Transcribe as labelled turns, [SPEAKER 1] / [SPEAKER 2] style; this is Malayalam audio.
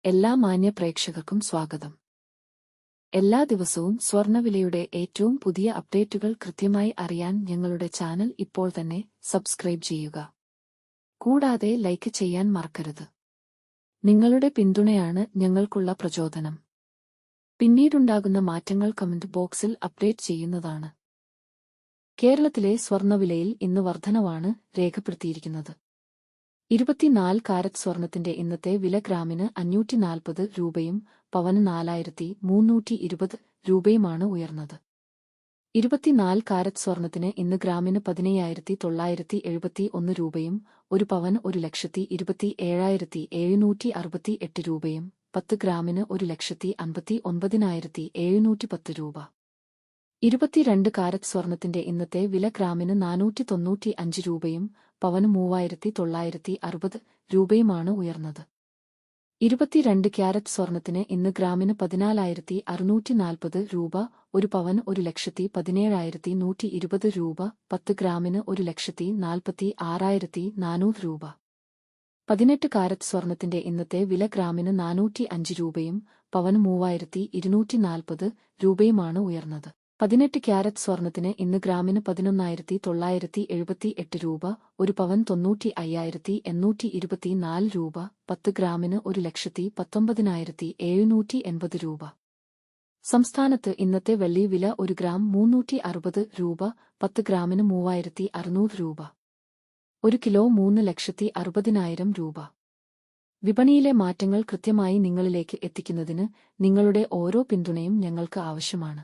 [SPEAKER 1] എല്ലാ മാന്യ പ്രേക്ഷകർക്കും സ്വാഗതം. എല്ലാ ദിവസവും സ്വർണ്ണവിലയുടെ ഏറ്റവും പുതിയ അപ്ഡേറ്റുകൾ കൃത്യമായി അറിയാൻ ഞങ്ങളുടെ ചാനൽ ഇപ്പോൾ തന്നെ സബ്സ്ക്രൈബ് ചെയ്യുക. കൂടാതെ ലൈക്ക് ചെയ്യാൻ മറക്കരുത്. നിങ്ങളുടെ പിന്തുണയാണ് ഞങ്ങൾക്കുള്ള പ്രചോദനം. പിന്നീടുണ്ടാകുന്ന മാറ്റങ്ങൾ കമന്റ് ബോക്സിൽ അപ്ഡേറ്റ് ചെയ്യുന്നതാണ്. കേരളത്തിലെ സ്വർണ്ണവിലയിൽ ഇന്ന് വർധനവാണ് രേഖപ്പെടുത്തിയിരിക്കുന്നത്. 24 കാരറ്റ് സ്വർണത്തിന്റെ ഇന്നത്തെ വില ഗ്രാമിന് 540 രൂപയും പവന് 4320 രൂപയുമാണ് ഉയർന്നത്. 24 കാരറ്റ് സ്വർണത്തിന് ഇന്ന് ഗ്രാമിന് 15,971 രൂപയും ഒരു പവന് 1,27,768 രൂപയും 10 ഗ്രാമിന് 1,59,710 രൂപ. 22 കാരറ്റ് സ്വർണത്തിന്റെ ഇന്നത്തെ വില ഗ്രാമിന് 495 രൂപയും പവന് 3,960 രൂപയുമാണ് ഉയർന്നത്. 22 ക്യാരറ്റ് സ്വർണത്തിന് ഇന്ന് ഗ്രാമിന് 14,640 രൂപ, ഒരു പവന് 1,17,120 രൂപ, 10 ഗ്രാമിന് 1,46,400 രൂപ. 18 കാരറ്റ് സ്വർണത്തിന്റെ ഇന്നത്തെ വില ഗ്രാമിന് 405 രൂപയും പവന് 3,240 രൂപയുമാണ് ഉയർന്നത്. 18 ക്യാരറ്റ് സ്വർണത്തിന് ഇന്ന് ഗ്രാമിന് 11,978 രൂപ, ഒരു പവൻ 95,824 രൂപ, 10 ഗ്രാമിന് 1,19,780 രൂപ. സംസ്ഥാനത്ത് ഇന്നത്തെ വെള്ളി വില 1 ഗ്രാം 360 രൂപ, 10 ഗ്രാമിന് 3,600 രൂപ. 1 കിലോ 3,60,000 രൂപ. വിപണിയിലെ മാറ്റങ്ങൾ കൃത്യമായി നിങ്ങളിലേക്ക് എത്തിക്കുന്നതിന് നിങ്ങളുടെ ഓരോ പിന്തുണയും ഞങ്ങൾക്ക് ആവശ്യമാണ്.